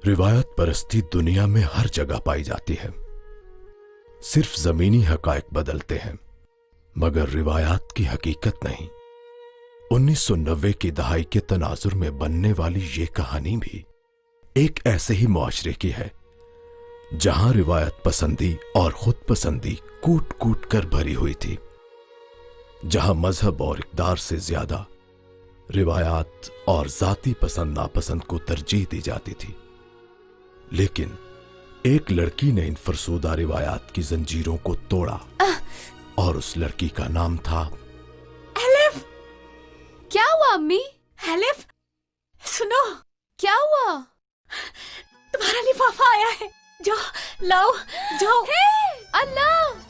रिवायत परस्ती दुनिया में हर जगह पाई जाती है। सिर्फ जमीनी हकायक बदलते हैं, मगर रिवायात की हकीकत नहीं। 1990 की दहाई के तनाजुर में बनने वाली ये कहानी भी एक ऐसे ही मुआशरे की है, जहां रिवायत पसंदी और खुद पसंदी कूट कूट कर भरी हुई थी, जहां मजहब और इक़्तिदार से ज्यादा रिवायात और जाती पसंद नापसंद को तरजीह दी जाती थी। लेकिन एक लड़की ने इन फरसूदा रिवायात की जंजीरों को तोड़ा और उस लड़की का नाम था एलिफ। क्या हुआ अम्मी? एलिफ सुनो, क्या हुआ? तुम्हारा लिफाफा आया है। जाओ लाओ जाओ। अल्लाह!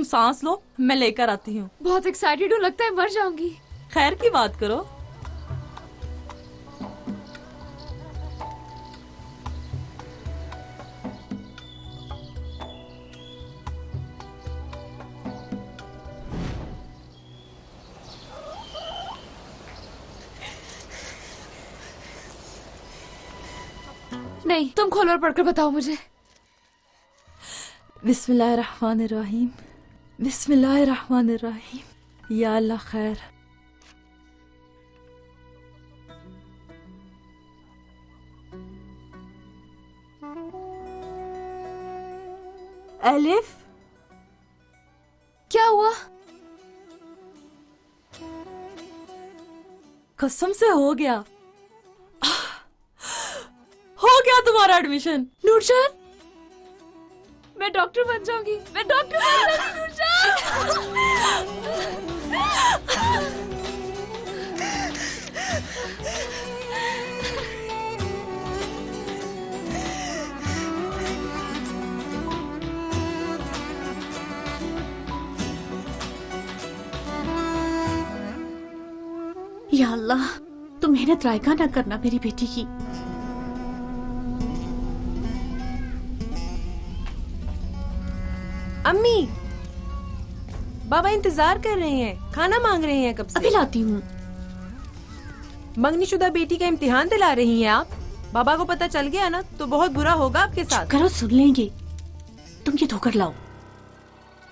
सांस लो, मैं लेकर आती हूँ। बहुत एक्साइटेड हूँ, लगता है मर जाऊंगी। खैर की बात करो। नहीं, तुम खोलो और पढ़कर बताओ मुझे। बिस्मिल्लाहिर्रहमानिर्रहीम, बिस्मिल्लाहिर्रहमानिर्रहीम। या अल्लाह खैर। एलिफ, क्या हुआ? कसम से हो गया, हो गया तुम्हारा एडमिशन। नूरजान, मैं डॉक्टर बन जाऊंगी, मैं डॉक्टर बन जाऊंगी नूरजान। या अल्लाह, तू मेहनत रायगा ना करना मेरी बेटी की। अम्मी, बाबा इंतजार कर रहे हैं, खाना मांग रहे हैं कब से। अभी लाती हूँ। मंगनीशुदा बेटी का इम्तिहान दिला रही हैं आप। बाबा को पता चल गया ना तो बहुत बुरा होगा आपके साथ। करो, सुन लेंगे। तुम ये धोकर लाओ।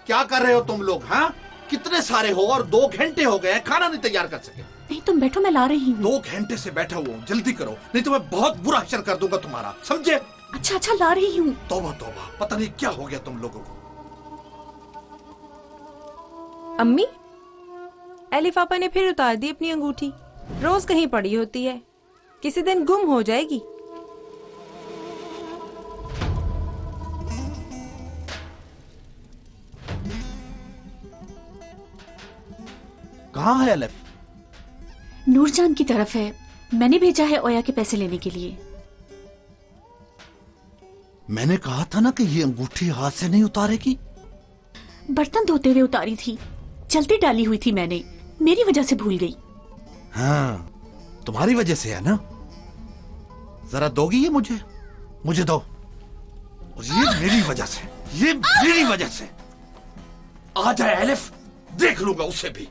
क्या कर रहे हो तुम लोग? हाँ, कितने सारे हो और 2 घंटे हो गए, खाना नहीं तैयार कर सके। नहीं, तुम बैठो, मैं ला रही हूँ। 2 घंटे से बैठा हुआ हूँ, जल्दी करो नहीं तो मैं बहुत बुरा हशर कर दूंगा तुम्हारा, समझे? अच्छा अच्छा, ला रही हूँ। तौबा तौबा, पता नहीं क्या हो गया तुम लोगों को। अम्मी, एलिफ आपा ने फिर उतार दी अपनी अंगूठी। रोज कहीं पड़ी होती है, किसी दिन गुम हो जाएगी। कहाँ है एलिफ? नूरजान की तरफ है। मैंने भेजा है ओया के पैसे लेने के लिए। मैंने कहा था ना कि ये अंगूठी हाथ से नहीं उतारेगी। बर्तन धोते हुए उतारी थी, जल्दी डाली हुई थी मैंने, मेरी वजह से भूल गई। हाँ, तुम्हारी वजह से है ना। जरा दोगी ये मुझे? मुझे दो। और ये मेरी वजह से, ये मेरी वजह से। आ जाए एलिफ, देख लूंगा उसे भी।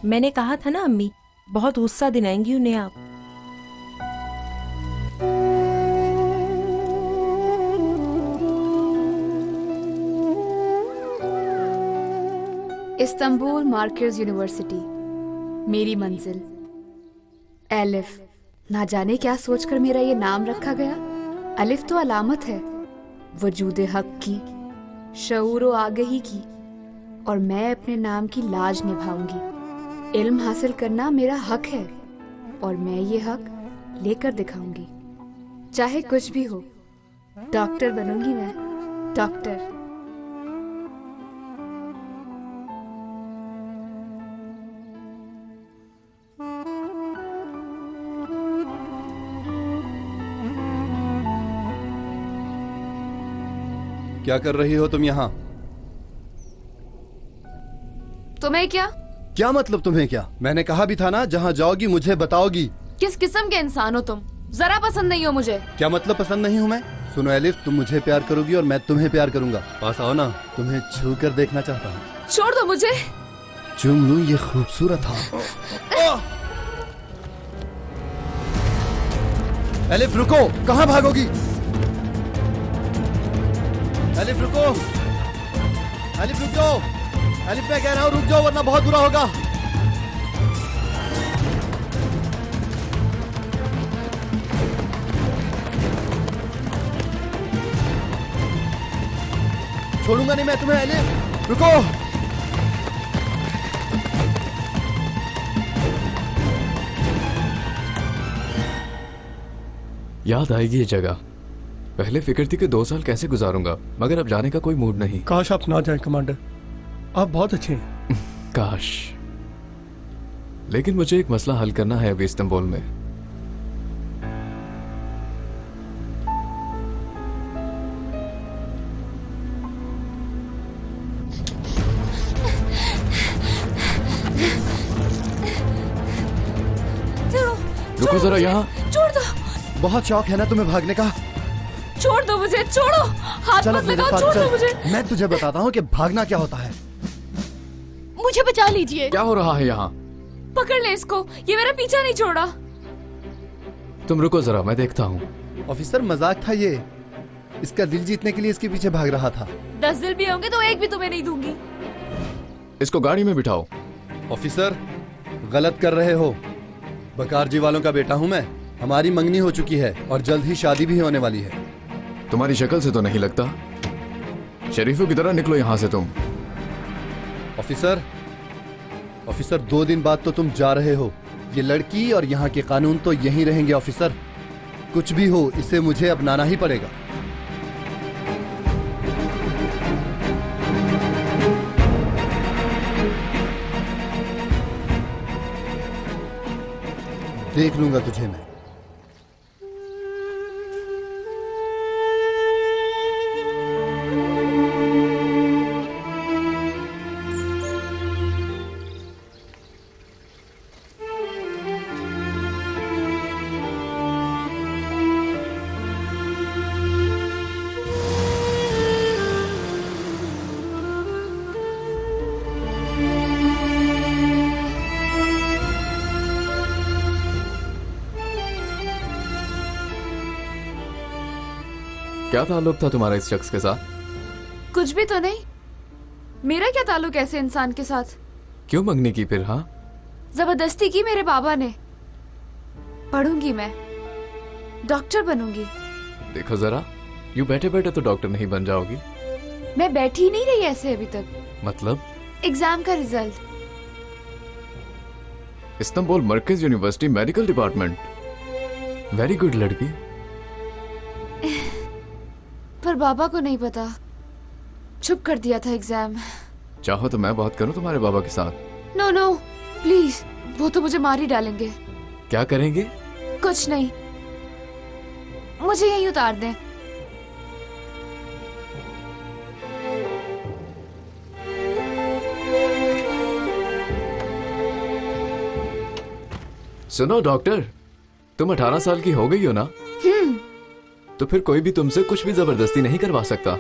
मैंने कहा था ना अम्मी, बहुत गुस्सा दिलाएंगी उन्हें आप। इस्तांबुल मार्कर्स यूनिवर्सिटी, मेरी मंजिल। एलिफ, ना जाने क्या सोचकर मेरा ये नाम रखा गया। अलिफ तो अलामत है वजूद हक की, शऊर व आगही की, और मैं अपने नाम की लाज निभाऊंगी। इल्म हासिल करना मेरा हक है और मैं ये हक लेकर दिखाऊंगी, चाहे कुछ भी हो। डॉक्टर बनूंगी मैं, डॉक्टर। क्या कर रही हो तुम यहाँ? तुम्हें क्या? क्या मतलब तुम्हें क्या? मैंने कहा भी था ना, जहाँ जाओगी मुझे बताओगी। किस किस्म के इंसान हो तुम? जरा पसंद नहीं हो मुझे। क्या मतलब पसंद नहीं हूँ मैं? सुनो एलिफ, तुम मुझे प्यार करोगी और मैं तुम्हें प्यार करूंगा। पास आओ ना, तुम्हें छू कर देखना चाहता हूँ। छोड़ दो मुझे। चुम लूं, ये खूबसूरत था। एलिफ रुको, कहाँ भागोगी? एलिफ रुको, एलिफ रुक जाओ। एलिफ मैं कह रहा हूँ रुक जाओ, वरना बहुत बुरा होगा। छोड़ूंगा नहीं मैं तुम्हें एलिफ, रुको। याद आएगी ये जगह। पहले फिक्र थी कि 2 साल कैसे गुजारूंगा, मगर अब जाने का कोई मूड नहीं। काश आप ना जाएं कमांडर, आप बहुत अच्छे हैं। काश, लेकिन मुझे एक मसला हल करना है अभी इस्तांबुल में। रुको जरा यहाँ। छोड़ दो। बहुत शौक है ना तुम्हें भागने का? छोड़ दो मुझे, छोड़ो। हाथ चलो मत मेरे लगाओ, साथ छोड़ दो चल। मुझे। मैं तुझे बताता हूँ कि भागना क्या होता है। मुझे बचा लीजिए। क्या हो रहा है यहाँ? पकड़ ले इसको, ये मेरा पीछा नहीं छोड़ा। तुम रुको जरा, मैं देखता हूँ। ऑफिसर मजाक था ये, इसका दिल जीतने के लिए इसके पीछे भाग रहा था। 10 दिल भी होंगे तो एक भी तुम्हें नहीं दूंगी। इसको गाड़ी में बिठाओ। ऑफिसर गलत कर रहे हो, बकारजी वालों का बेटा हूँ मैं। हमारी मंगनी हो चुकी है और जल्द ही शादी भी होने वाली है। तुम्हारी शक्ल से तो नहीं लगता। शरीफों की तरह निकलो यहाँ से तुम। ऑफिसर, ऑफिसर 2 दिन बाद तो तुम जा रहे हो। ये लड़की और यहाँ के कानून तो यहीं रहेंगे ऑफिसर। कुछ भी हो, इसे मुझे अपनाना ही पड़ेगा। देख लूंगा तुझे मैं। क्या ताल्लुक था तुम्हारा इस शख्स के साथ? कुछ भी तो नहीं। मेरा क्या ताल्लुक ऐसे इंसान के साथ? क्यों मंगनी की फिर? हाँ, जबरदस्ती की मेरे बाबा ने। पढ़ूंगी मैं, डॉक्टर बनूंगी। देखो जरा, यूं बैठे बैठे तो डॉक्टर नहीं बन जाओगी। मैं बैठी नहीं रही ऐसे अभी तक। मतलब? एग्जाम का रिजल्ट। इस्तांबुल मरकज university medical department. Very good लड़की। पर बाबा को नहीं पता, छुप कर दिया था एग्जाम। चाहो तो मैं बात करूं तुम्हारे बाबा के साथ? नो नो प्लीज, वो तो मुझे मार ही डालेंगे। क्या करेंगे? कुछ नहीं, मुझे यहीं उतार दें। सुनो डॉक्टर, तुम 18 साल की हो गई हो ना? तो फिर कोई भी तुमसे कुछ भी जबरदस्ती नहीं करवा सकता।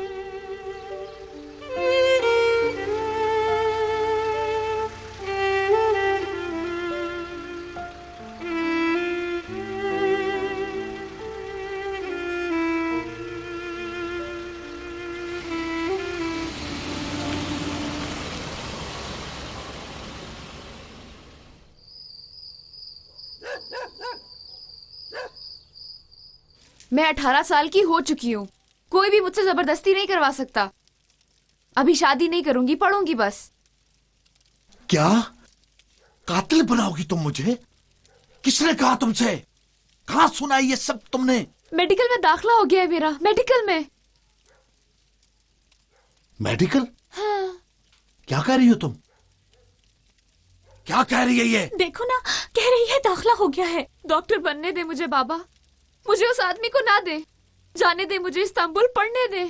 मैं 18 साल की हो चुकी हूँ। कोई भी मुझसे जबरदस्ती नहीं करवा सकता। अभी शादी नहीं करूंगी, पढ़ूंगी बस। क्या कातिल बनाओगी तुम मुझे? किसने कहा तुमसे? कहाँ सुना ये सब तुमने? मेडिकल में दाखिला हो गया है मेरा, मेडिकल में। मेडिकल? हाँ। क्या कह रही हो तुम? क्या कह रही है ये? देखो ना, कह रही है दाखिला हो गया है। डॉक्टर बनने दे मुझे बाबा, मुझे उस आदमी को ना दे, जाने दे मुझे इस्तांबुल पढ़ने दे।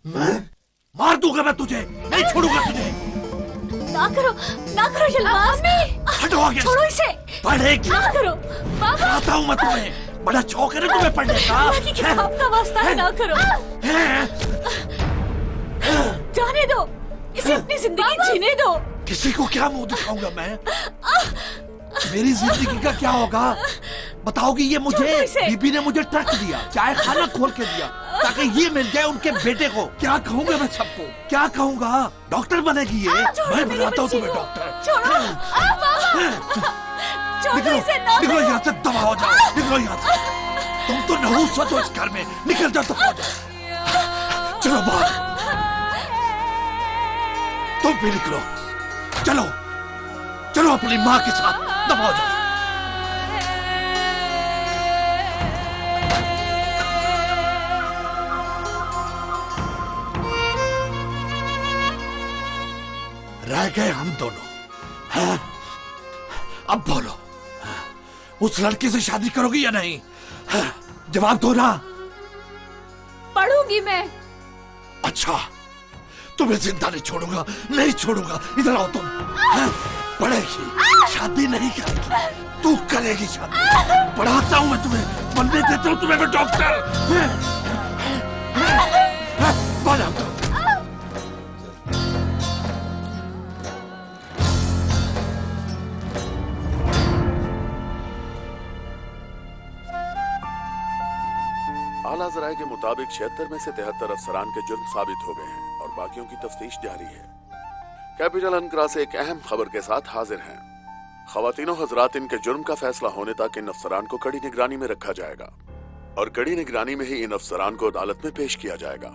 मैं मार दूंगा, मैं तुझे नहीं छोड़ूंगा तुझे। ना करो यलमाज, हटो आगे, छोड़ो इसे। पढ़ेगी ना करो बाबा। आता हूँ मैं तुम्हें, बड़ा शौक है ना तुम्हें पढ़ने का। अल्लाह की किताब का वास्ता है, ना करो। जाने दो इसे, अपनी जिंदगी जीने दो। किसी को क्या मुंह दिखाऊंगा मैं? मेरी जिंदगी का क्या होगा बताओगी ये मुझे? बीबी ने मुझे ट्रक दिया, चाय खाना खोल के दिया ताकि ये मिल जाए उनके बेटे को। क्या कहूंगा मैं सबको? क्या कहूंगा? डॉक्टर बनेगी ये? मैं बनाता हूँ तुम्हें डॉक्टर। निकलो यहाँ से, दबा हो जाओ, निकलो यहाँ से। तुम तो नहूस हो तो इस घर में, निकल जाओ, दबा हो जाओ। चलो बाहर, तुम भी निकलो। चलो चलो अपनी माँ के साथ, दबा हो जाओ। रह गए हम दोनों, हैं? अब बोलो, उस लड़के से शादी करोगी या नहीं? जवाब दो ना। पढ़ूंगी मैं। अच्छा, तुम्हें जिंदा नहीं छोड़ूंगा, नहीं छोड़ूंगा। इधर आओ तुम। पढ़ेगी, शादी नहीं करेगी, तू करेगी शादी। पढ़ाता हूं मैं तुम्हें, बनने देता हूं तुम्हें मैं डॉक्टर। बनाओ तुम। आला ज़राए के मुताबिक 76 में से 73 अफसरान के जुर्म साबित हो गए हैं और बाकियों की तफ्तीश जारी है। कैपिटल अनकरा से एक अहम खबर के साथ हाजिर हैं। ख़वातीनो हजरात, इनके जुर्म का फैसला होने तक इन अफसरान को कड़ी निगरानी में रखा जाएगा और कड़ी निगरानी में ही इन अफसरान को अदालत में पेश किया जाएगा।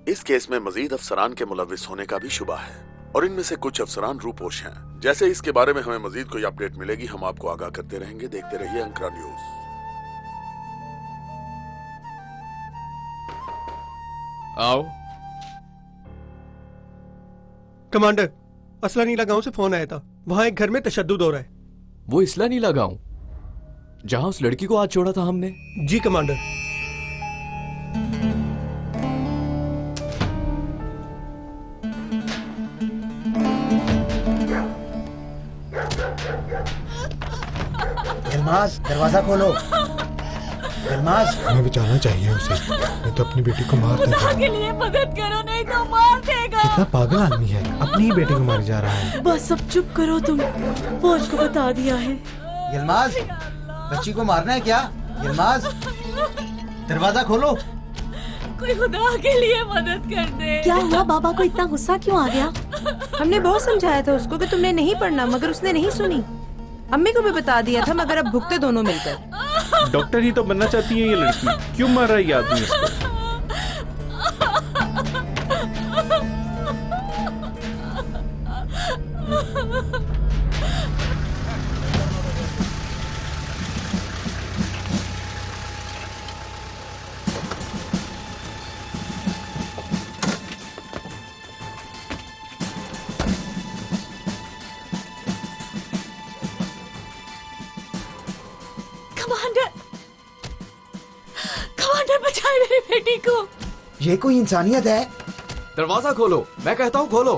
इस केस में मजीद अफसरान के मुलविस होने का भी शुबा है और इनमें से कुछ अफसरान रूपोश हैं। जैसे इसके बारे में हमें मजीद कोई अपडेट मिलेगी हम आपको आगाह करते रहेंगे। देखते रहिए अनकरा न्यूज। आओ। कमांडर, असला नीला गांव से फोन आया था, वहां एक घर में तशद्दुद हो रहा है। वो इसला नीला गांव जहां उस लड़की को आज छोड़ा था हमने? जी कमांडर। यलमाज, दरवाजा खोलो। यलमाज, हमें बचाना चाहिए उसे, नहीं तो अपनी बेटी को मार देगा। खुदा के लिए मदद करो, नहीं तो मार देगा। कितना पागल आदमी है, अपनी ही बेटी को मार जा रहा है। बस अब चुप करो तुम, फौज को बता दिया है। यलमाज, बच्ची को मारना है क्या? यलमाज, दरवाजा खोलो। कोई खुदा के लिए मदद कर दे। क्या हुआ, बाबा को इतना गुस्सा क्यों आ गया? हमने बहुत समझाया था उसको कि तुमने नहीं पढ़ना, मगर उसने नहीं सुनी। अम्मी को भी बता दिया था, मगर अब भुगते दोनों मिलकर। डॉक्टर ही तो बनना चाहती है ये लड़की, क्यों मार रहा है ये आदमी इसको? कमांडर बचाए मेरी बेटी को। ये कोई इंसानियत है? दरवाजा खोलो, मैं कहता हूं खोलो।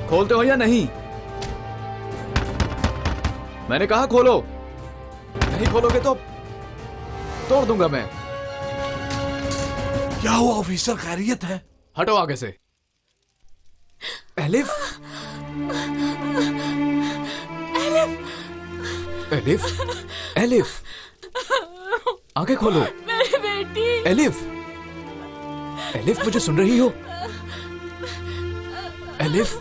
खोलते हो या नहीं? मैंने कहा खोलो, नहीं खोलोगे तो तोड़ दूंगा मैं। क्या हुआ ऑफिसर, खैरियत है? हटो आगे से। एलिफ, एलिफ, एलिफ, आंखें खोलो। मेरी बेटी। एलिफ, एलिफ, मुझे सुन रही हो? Elif,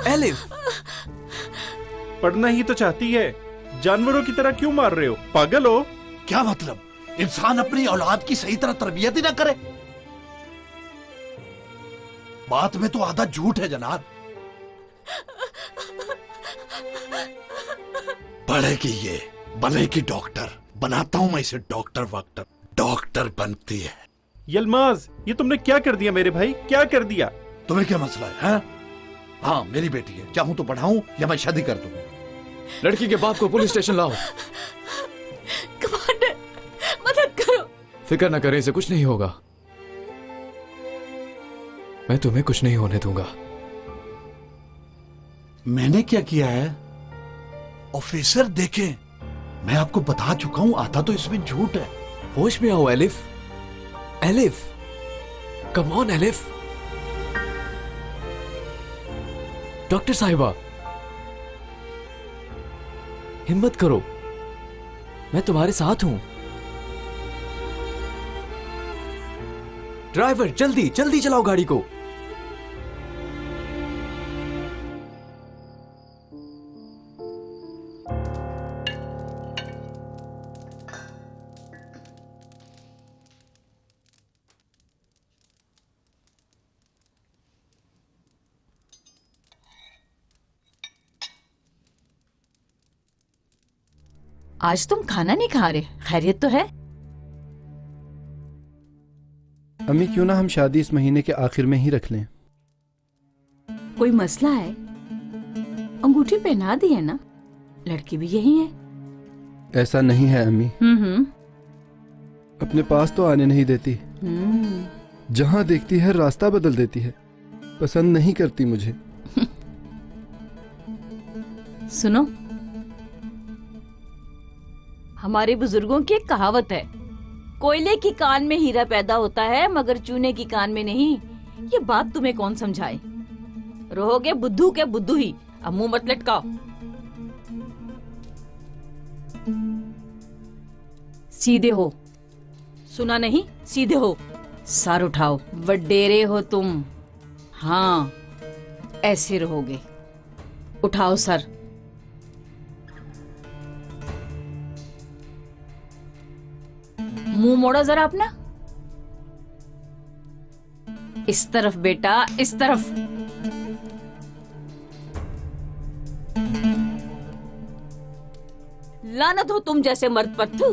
elif. पढ़ना ही तो चाहती है, जानवरों की तरह क्यों मार रहे हो? पागल हो? क्या मतलब? इंसान अपनी औलाद की सही तरह तरबियत ही ना करे? बात में तो आधा झूठ है जनाब। पढ़ेगी ये, बनेगी डॉक्टर। बनाता हूं मैं इसे डॉक्टर वॉक्टर। डॉक्टर बनती है। यलमाज, ये तुमने क्या कर दिया मेरे भाई? क्या कर दिया? तुम्हें क्या मसला है? हाँ, मेरी बेटी है, चाहूं तो पढ़ाऊं या मैं शादी कर दूं। लड़की के बाप को पुलिस स्टेशन लाओ। कमांडर, मदद करो। फिक्र न करें, इसे कुछ नहीं होगा। मैं तुम्हें कुछ नहीं होने दूंगा। मैंने क्या किया है? ऑफिसर देखें, मैं आपको बता चुका हूं, आधा तो इसमें झूठ है। होश में आओ elif. Elif, come on elif. Doctor साहिबा, हिम्मत करो, मैं तुम्हारे साथ हूं। ड्राइवर, जल्दी जल्दी चलाओ गाड़ी को। आज तुम खाना नहीं खा रहे, खैरियत तो है? अम्मी, क्यों ना हम शादी इस महीने के आखिर में ही रख लें? कोई मसला है? अंगूठी पहना दी है ना, लड़की भी यही है। ऐसा नहीं है अम्मी। अपने पास तो आने नहीं देती। जहाँ देखती है रास्ता बदल देती है। पसंद नहीं करती मुझे। सुनो, हमारे बुजुर्गों की एक कहावत है, कोयले की कान में हीरा पैदा होता है मगर चूने की कान में नहीं। ये बात तुम्हें कौन समझाए? रहोगे बुद्धू के बुद्धू ही। अब मुंह मत लटकाओ। सीधे हो, सुना नहीं? सीधे हो, सर उठाओ। वडेरे हो तुम। हाँ, ऐसे रहोगे। उठाओ सर। मुंह मोड़ो जरा अपना। इस तरफ बेटा, इस तरफ। लानत हो तुम जैसे मर्द पर। तू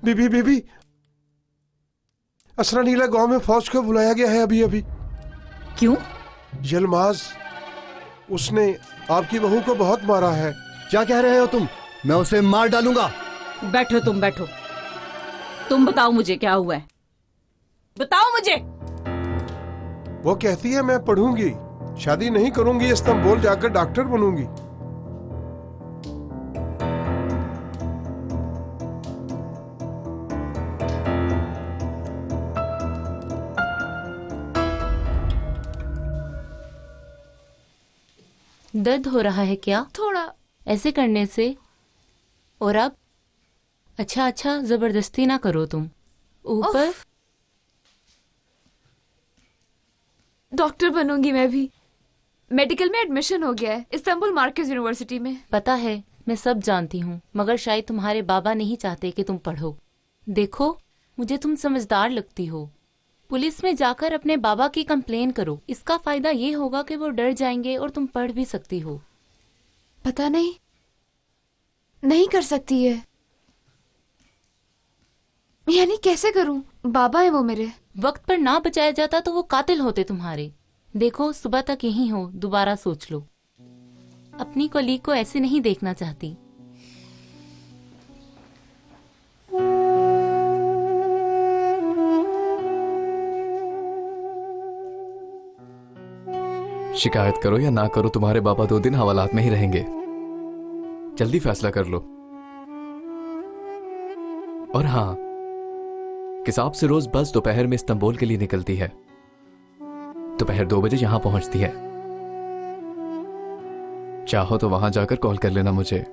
बीबी, बीबी, असरा नीला गांव में फौज को बुलाया गया है अभी अभी। क्यों? यलमाज, उसने आपकी बहू को बहुत मारा है। क्या कह रहे हो तुम? मैं उसे मार डालूंगा। बैठो, तुम बैठो। तुम बताओ मुझे क्या हुआ है, बताओ मुझे। वो कहती है मैं पढ़ूंगी, शादी नहीं करूंगी, इस्तांबुल जाकर डॉक्टर बनूंगी। दर्द हो रहा है क्या? थोड़ा। ऐसे करने से? और अब? अच्छा अच्छा, जबरदस्ती ना करो तुम। ऊपर। डॉक्टर बनूंगी मैं भी। मेडिकल में एडमिशन हो गया है इस्तांबुल मार्केज यूनिवर्सिटी में। पता है, मैं सब जानती हूँ, मगर शायद तुम्हारे बाबा नहीं चाहते कि तुम पढ़ो। देखो, मुझे तुम समझदार लगती हो। पुलिस में जाकर अपने बाबा की कंप्लेन करो। इसका फायदा ये होगा कि वो डर जाएंगे और तुम पढ़ भी सकती हो। पता नहीं कर सकती है। यानी कैसे करूं? बाबा है वो मेरे। वक्त पर ना बचाया जाता तो वो कातिल होते तुम्हारे। देखो, सुबह तक यही हो, दोबारा सोच लो। अपनी कलीग को ऐसे नहीं देखना चाहती। शिकायत करो या ना करो, तुम्हारे बाबा 2 दिन हवालात में ही रहेंगे। जल्दी फैसला कर लो। और हाँ, किसाब से रोज बस दोपहर में इस्तांबुल के लिए निकलती है। दोपहर 2 बजे यहां पहुंचती है। चाहो तो वहां जाकर कॉल कर लेना मुझे।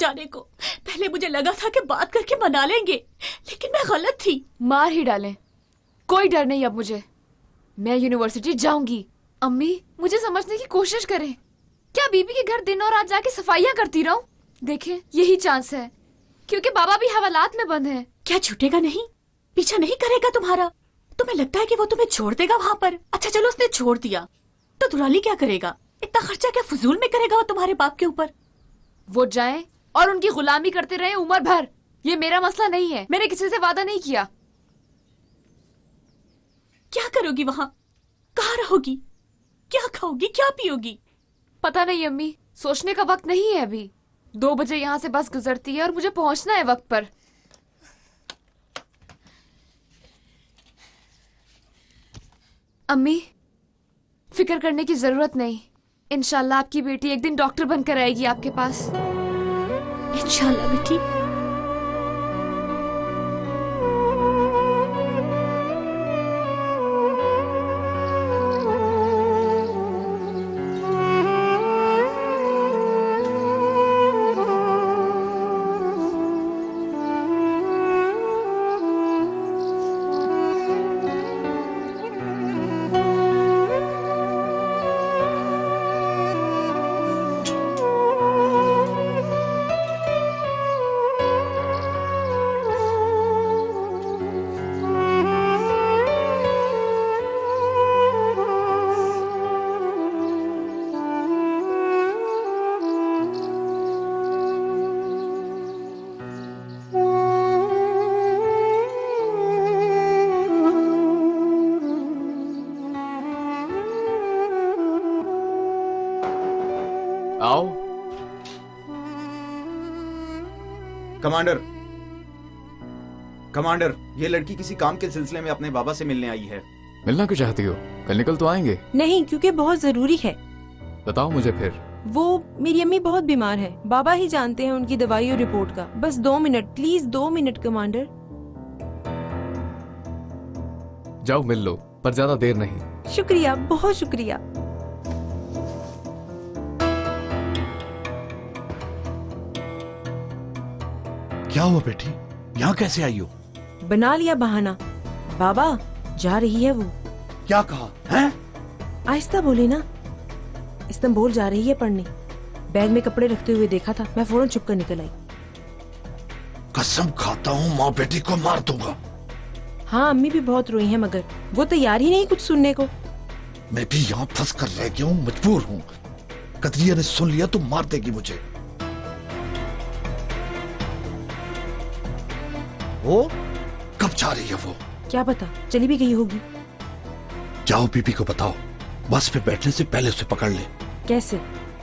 जाने को। पहले मुझे लगा था कि बात करके मना लेंगे, लेकिन मैं गलत थी। मार ही डालें, कोई डर नहीं अब मुझे। मैं यूनिवर्सिटी जाऊंगी। अम्मी मुझे समझने की कोशिश करें। क्या बीबी के घर दिन और रात जाके सफाइयां करती रहूं? देखें यही चांस है, क्योंकि बाबा भी हवालात में बंद हैं। क्या छूटेगा नहीं? पीछा नहीं करेगा तुम्हारा? तुम्हें लगता है कि वो तुम्हें छोड़ देगा वहाँ पर? अच्छा चलो उसने छोड़ दिया तो दुलाली क्या करेगा? इतना खर्चा क्या फजूल में करेगा वो तुम्हारे बाप के ऊपर? वो जाएं और उनकी गुलामी करते रहे उम्र भर। ये मेरा मसला नहीं है, मैंने किसी से वादा नहीं किया। क्या करोगी वहाँ? कहाँ रहोगी? क्या खाओगी, क्या पियोगी? पता नहीं अम्मी, सोचने का वक्त नहीं है अभी। 2 बजे यहाँ से बस गुजरती है और मुझे पहुंचना है वक्त पर। अम्मी फिक्र करने की जरूरत नहीं। इंशाल्लाह आपकी बेटी एक दिन डॉक्टर बनकर आएगी आपके पास। इंशाल्लाह बेटी। आओ। कमांडर, कमांडर, ये लड़की किसी काम के सिलसिले में अपने बाबा से मिलने आई है। मिलना क्यों चाहती हो? कल निकल तो आएंगे। नहीं, क्योंकि बहुत जरूरी है। बताओ मुझे फिर। वो मेरी अम्मी बहुत बीमार है, बाबा ही जानते हैं उनकी दवाई और रिपोर्ट का। बस 2 मिनट प्लीज, 2 मिनट कमांडर। जाओ मिल लो, पर ज्यादा देर नहीं। शुक्रिया, बहुत शुक्रिया। क्या हुआ बेटी, यहाँ कैसे आई हो? बना लिया बहाना। बाबा जा रही है वो। क्या कहा है? आहिस्ता बोले ना। इस्तांबुल जा रही है पढ़ने। बैग में कपड़े रखते हुए देखा था, मैं फौरन छुप कर निकल आई। कसम खाता हूँ माँ बेटी को मार दूंगा। हाँ, अम्मी भी बहुत रोई हैं, मगर वो तैयार ही नहीं कुछ सुनने को। मैं भी यहाँ फंस कर रह गया हूँ, मजबूर हूँ। कदरिया ने सुन लिया तो मार देगी मुझे। वो कब जा रही है? वो क्या पता, चली भी गई होगी। जाओ बीबी को बताओ, बस पे बैठने से पहले उसे पकड़ ले। कैसे?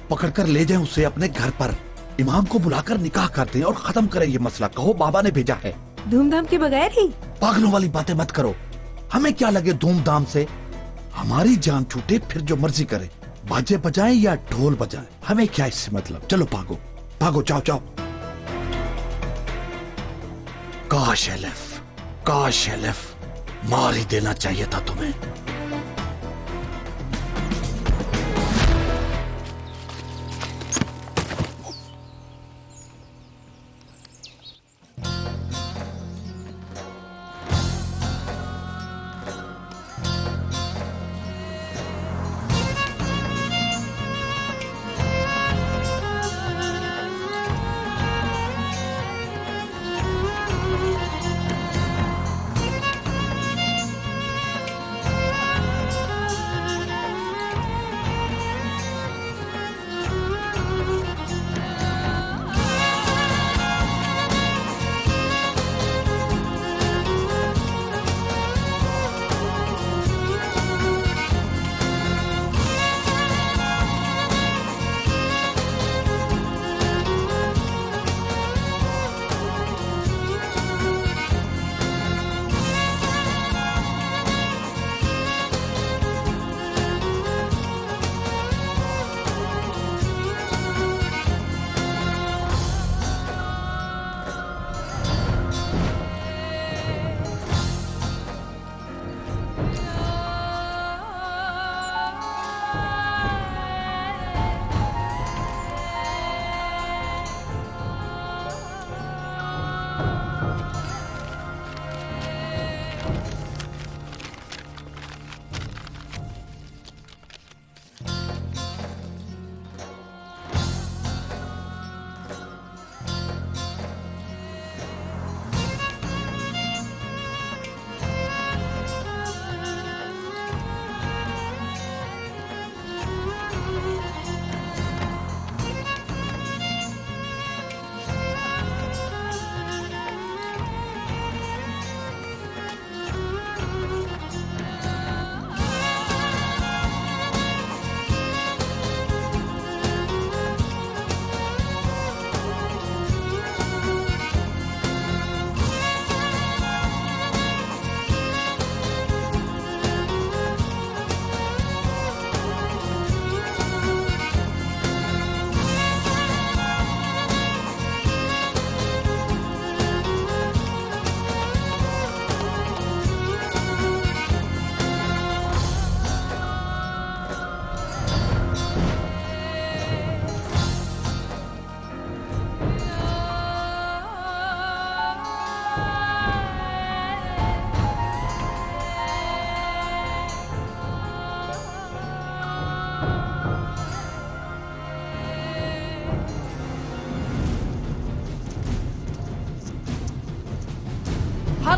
पकड़कर ले जाएं उसे अपने घर पर, इमाम को बुलाकर निकाह कर दें और खत्म करें ये मसला। कहो बाबा ने भेजा है। धूमधाम के बगैर ही? पागलों वाली बातें मत करो। हमें क्या लगे धूमधाम से? हमारी जान छूटे फिर जो मर्जी करे, बाजे बजाएं या ढोल बजाएं, हमें क्या इससे मतलब। चलो भागो भागो, जाओ जाओ। काश एलिफ, मार ही देना चाहिए था तुम्हें।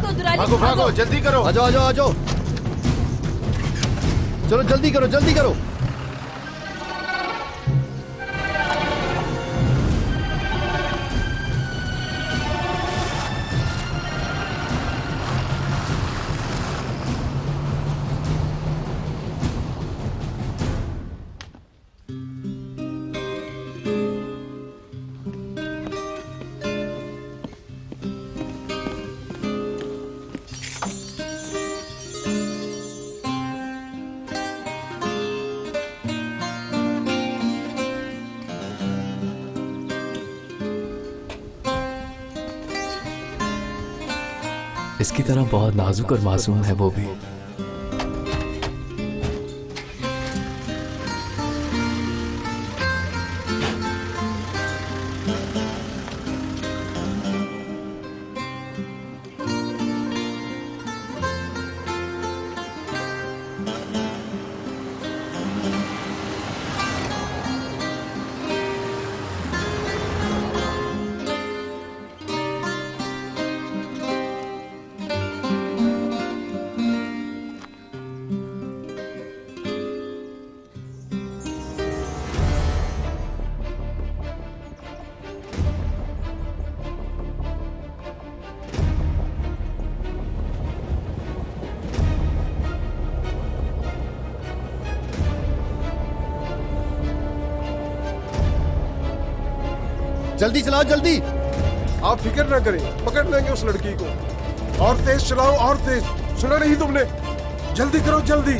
भागो दुराली भागो भागो, जल्दी करो। आ जाओ आ जाओ आ जाओ, चलो जल्दी करो जल्दी करो। इसकी तरह बहुत नाजुक और मासूम है वो भी। जल्दी चलाओ जल्दी। आप फिक्र ना करें, पकड़ लेंगे उस लड़की को। और तेज चलाओ और तेज, सुना नहीं तुमने? जल्दी करो जल्दी।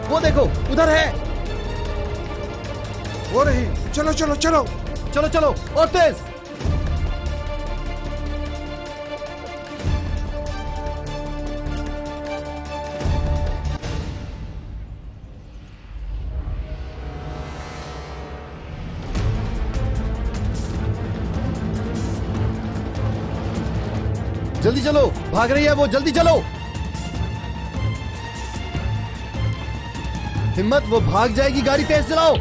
वो देखो उधर है। वो रही, चलो चलो चलो चलो चलो और तेज। जल्दी चलो, भाग रही है वो, जल्दी चलो। हिम्मत, वो भाग जाएगी, गाड़ी तेज चलाओ।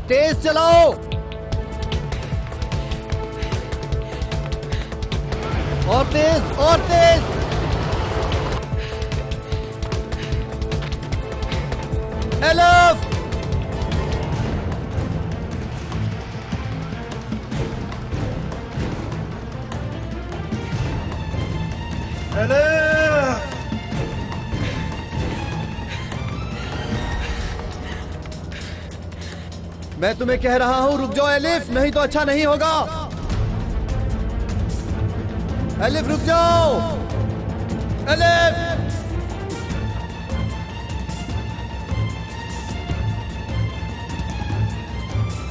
तेज चलाओ और तेज और तेज। एलिफ, एलिफ, मैं तुम्हें कह रहा हूं रुक जाओ एलिफ, नहीं तो अच्छा नहीं होगा। एलिफ रुक जाओ, एलिफ।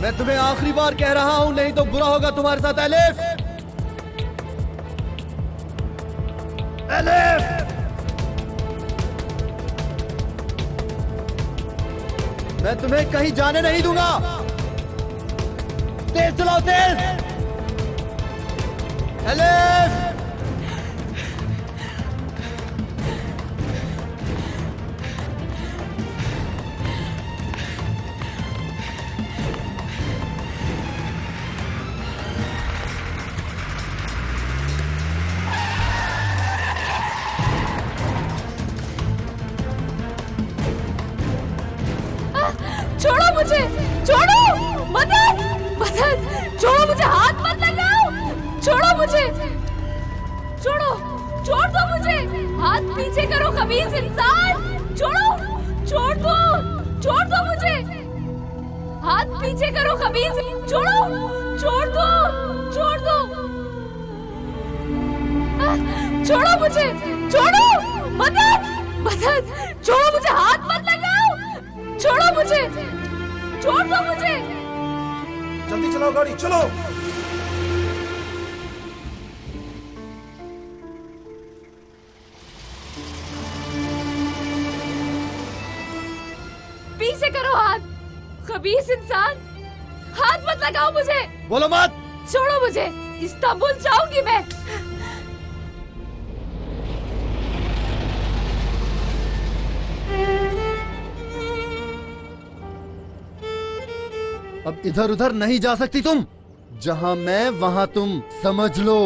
मैं तुम्हें आखिरी बार कह रहा हूं, नहीं तो बुरा होगा तुम्हारे साथ। Elif, elif. मैं तुम्हें कहीं जाने नहीं दूंगा। तेज चलाओ, तेज। एलिफ, छोड़ो मुझे, छोड़ो, मदद, मदद, छोड़ो मुझे, हाथ मत लगाओ, छोड़ो मुझे, छोड़ो, छोड़ दो मुझे। मुझे, हाथ पीछे करो खबीस इंसान। छोड़ो, छोड़ दो मुझे, हाथ पीछे करो खबीस। छोड़ो, छोड़ दो, छोड़ो मुझे, छोड़ो, मदद, छोड़ो मुझे, हाथ मत लगाओ, छोड़ो मुझे, छोड़ दो मुझे। जल्दी चलाओ गाड़ी, चलो। पीछे करो हाथ, खबीस इंसान, हाथ मत लगाओ मुझे। बोलो मत। छोड़ो मुझे, इस्तांबुल जाऊंगी मैं। अब इधर उधर नहीं जा सकती तुम, जहां मैं वहां तुम, समझ लो।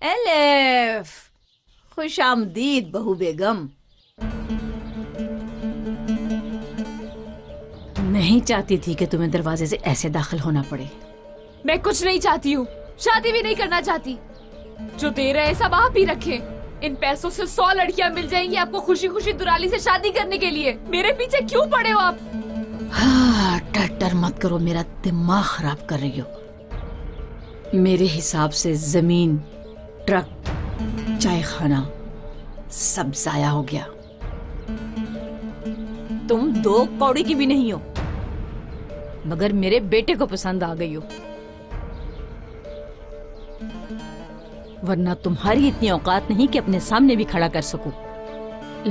एलिफ, खुश आमदीद बहू बेगम। नहीं चाहती थी कि तुम्हें दरवाजे से ऐसे दाखिल होना पड़े। मैं कुछ नहीं चाहती हूँ, शादी भी नहीं करना चाहती। जो दे रहे हैं सब आप ही रखें। इन पैसों से 100 लड़कियाँ मिल जाएंगी आपको खुशी खुशी दुराली से शादी करने के लिए। मेरे पीछे क्यों पड़े हो आप? हाँ, टट्टर मत करो, मेरा दिमाग खराब कर रही हो। मेरे हिसाब से जमीन, ट्रक, चाय खाना सब जाया हो गया। तुम 2 कौड़ी की भी नहीं हो, मगर मेरे बेटे को पसंद आ गई हो। वरना तुम्हारी इतनी औकात नहीं कि अपने सामने भी खड़ा कर सकूं।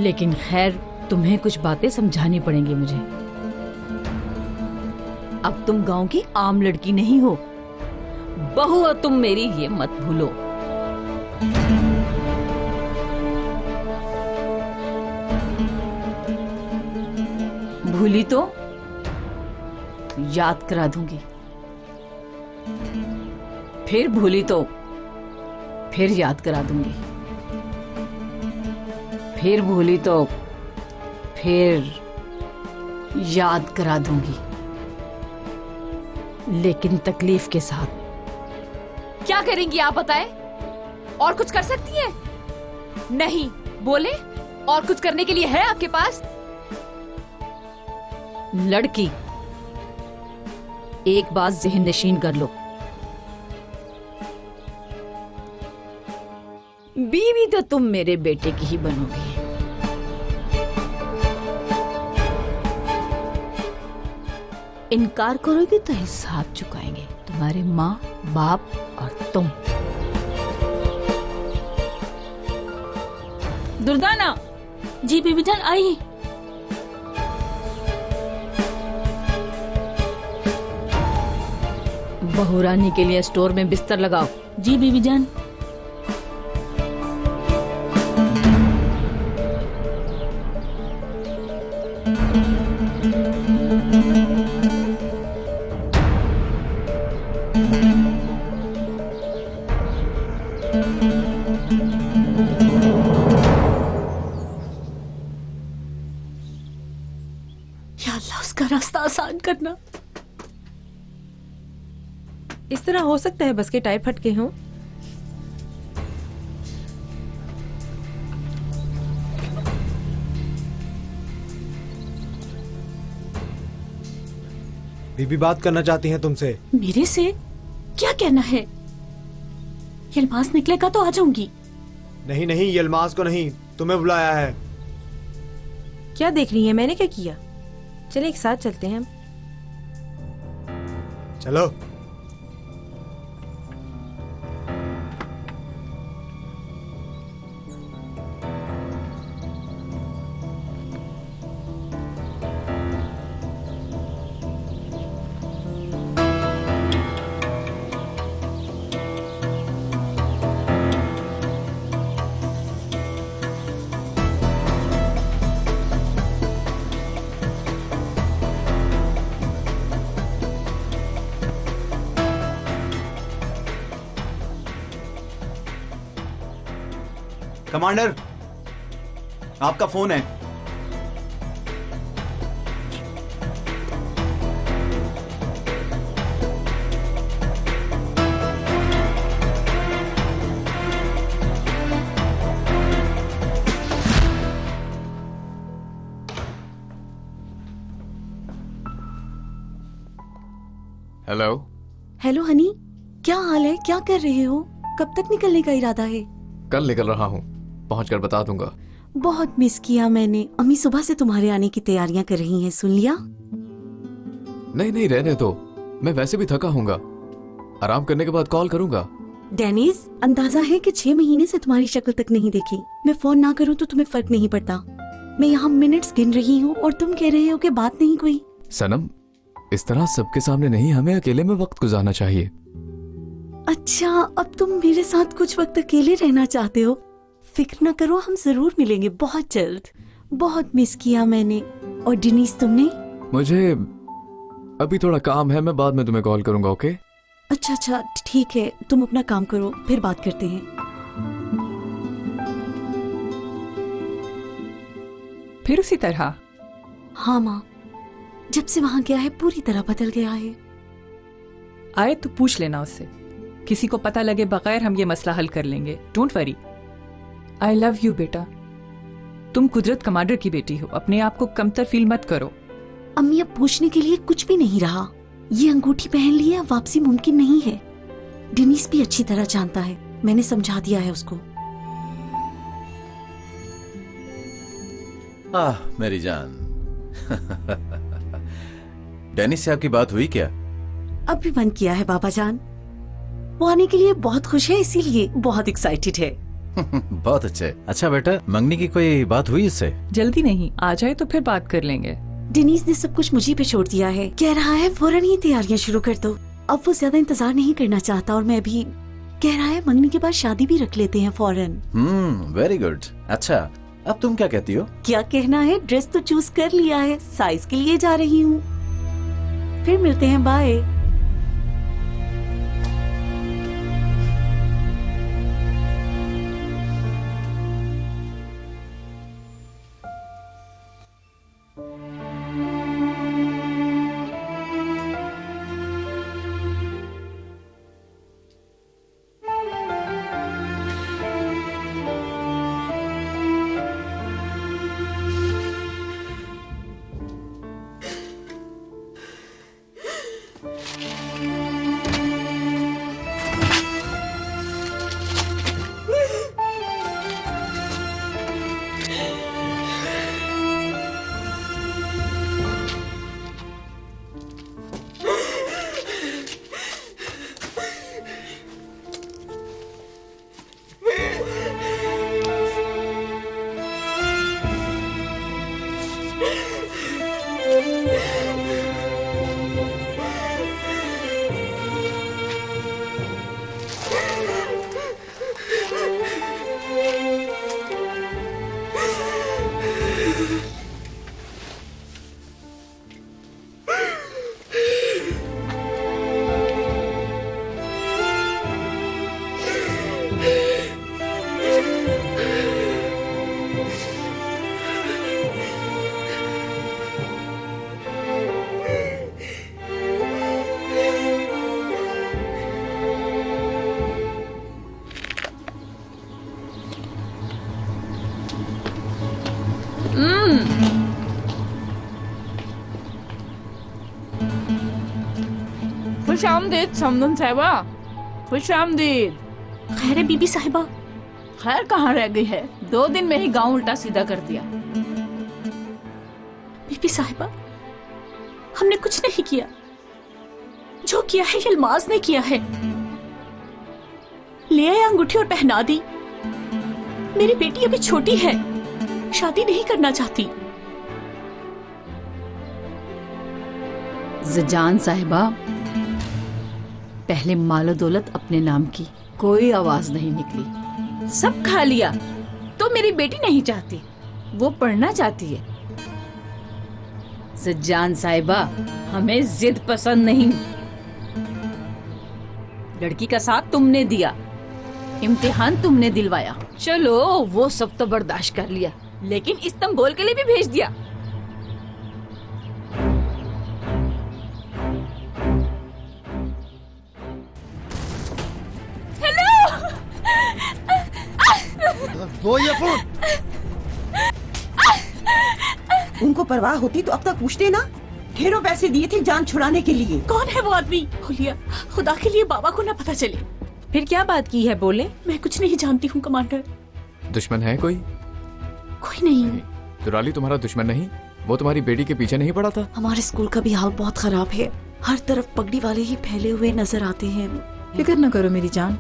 लेकिन खैर, तुम्हें कुछ बातें समझानी पड़ेंगी मुझे। अब तुम गांव की आम लड़की नहीं हो, बहू हो तुम मेरी, ये मत भूलो। भूली तो याद करा दूंगी, फिर भूली तो फिर याद करा दूंगी, फिर भूली तो फिर याद करा दूंगी, लेकिन तकलीफ के साथ। क्या करेंगी आप बताएं? और कुछ कर सकती हैं? नहीं, बोले और कुछ करने के लिए है आपके पास? लड़की, एक बात ज़हन नशीन कर लो, बीवी तो तुम मेरे बेटे की ही बनोगी। इनकार करोगे तो हिसाब चुकाएंगे तुम्हारे माँ बाप और तुम। दुर्दाना। जी बीबी जान, आई। बहुरानी के लिए स्टोर में बिस्तर लगाओ। जी बीबी जान। या अल्लाह, उसका रास्ता आसान करना। इस तरह हो सकता है बस के टायर फटके हों? बीबी बात करना चाहती हैं तुमसे। मेरे से? क्या कहना है? यलमास निकलेगा तो आ जाऊंगी। नहीं नहीं, यलमास को नहीं, तुम्हें बुलाया है। क्या देख रही है? मैंने क्या किया? चले एक साथ चलते हैं हम। चलो। कमांडर, आपका फोन है। हेलो। हेलो हनी, क्या हाल है? क्या कर रहे हो? कब तक निकलने का इरादा है? कल निकल रहा हूँ, पहुंचकर बता दूंगा। बहुत मिस किया मैंने। अम्मी सुबह से तुम्हारे आने की तैयारियां कर रही हैं, सुन लिया? नहीं नहीं, रहने दो, मैं वैसे भी थका हूँगा। आराम करने के बाद कॉल करूंगा। डेनिस, अंदाजा है कि 6 महीने से तुम्हारी शक्ल तक नहीं देखी। मैं फोन ना करूं तो तुम्हें फर्क नहीं पड़ता। मैं यहाँ मिनट्स गिन रही हूँ और तुम कह रहे हो कि बात नहीं कोई। सनम, इस तरह सबके सामने नहीं, हमें अकेले में वक्त गुजारना चाहिए। अच्छा, अब तुम मेरे साथ कुछ वक्त अकेले रहना चाहते हो? फिक्र न करो, हम जरूर मिलेंगे बहुत जल्द। बहुत मिस किया मैंने। और डिनीस, तुमने? मुझे अभी थोड़ा काम है, मैं बाद में तुम्हें कॉल करूंगा। ओके? अच्छा, ठीक है, तुम अपना काम करो, फिर बात करते हैं। फिर उसी तरह? हाँ माँ, जब से वहाँ गया है पूरी तरह बदल गया है। आए तो पूछ लेना उससे। किसी को पता लगे बगैर हम ये मसला हल कर लेंगे। Don't worry. I love you बेटा। तुम कुदरत कमांडर की बेटी हो, अपने आप को कमतर फील मत करो। अम्मी, अब पूछने के लिए कुछ भी नहीं रहा। ये अंगूठी पहन ली है, वापसी मुमकिन नहीं है। डिनीस भी अच्छी तरह जानता है, मैंने समझा दिया है उसको। मेरी जान। डेनिस से आपकी बात हुई क्या? अब भी मन किया है बाबा जान। वो आने के लिए बहुत खुश है, इसीलिए बहुत एक्साइटेड है। बहुत अच्छे। अच्छा बेटा, मंगनी की कोई बात हुई इससे? जल्दी नहीं, आ जाए तो फिर बात कर लेंगे। डिनीस ने सब कुछ मुझे पे छोड़ दिया है। कह रहा है फौरन ही तैयारियां शुरू कर दो। अब वो ज्यादा इंतजार नहीं करना चाहता और मैं भी। कह रहा है मंगनी के बाद शादी भी रख लेते हैं फौरन। Very good. अच्छा, अब तुम क्या कहती हो? क्या कहना है, ड्रेस तो चूज कर लिया है, साइज के लिए जा रही हूँ। फिर मिलते हैं, बाय। खुशामदीद समदन साहिबा, खुशामदीद। खैर है बीबी साहिबा? खैर कहाँ रह गई है, 2 दिन में ही गांव उल्टा सीधा कर दिया। बीबी साहिबा, हमने कुछ नहीं किया। जो किया है यलमाज ने किया है। ले आया अंगूठी और पहना दी। मेरी बेटी अभी छोटी है, शादी नहीं करना चाहती। ज़जान साहिबा, पहले मालो दौलत अपने नाम की, कोई आवाज नहीं निकली, सब खा लिया। तो मेरी बेटी नहीं चाहती, वो पढ़ना चाहती है। ज़जान साहिबा, हमें जिद पसंद नहीं। लड़की का साथ तुमने दिया, इम्तिहान तुमने दिलवाया, चलो वो सब तो बर्दाश्त कर लिया, लेकिन इस्तांबुल के लिए भी भेज दिया। हेलो, दो ये फोन। उनको परवाह होती तो अब तक पूछते ना। ढेरों पैसे दिए थे जान छुड़ाने के लिए। कौन है वो आदमी? हुलिया, खुदा के लिए बाबा को ना पता चले। फिर क्या बात की है, बोले? मैं कुछ नहीं जानती हूँ कमांडर। दुश्मन है कोई? कोई नहीं। दुराली तुम्हारा दुश्मन नहीं? वो तुम्हारी बेटी के पीछे नहीं पड़ा था? हमारे स्कूल का भी हाल बहुत खराब है। हर तरफ पगड़ी वाले ही फैले हुए नजर आते हैं। फिक्र न करो मेरी जान,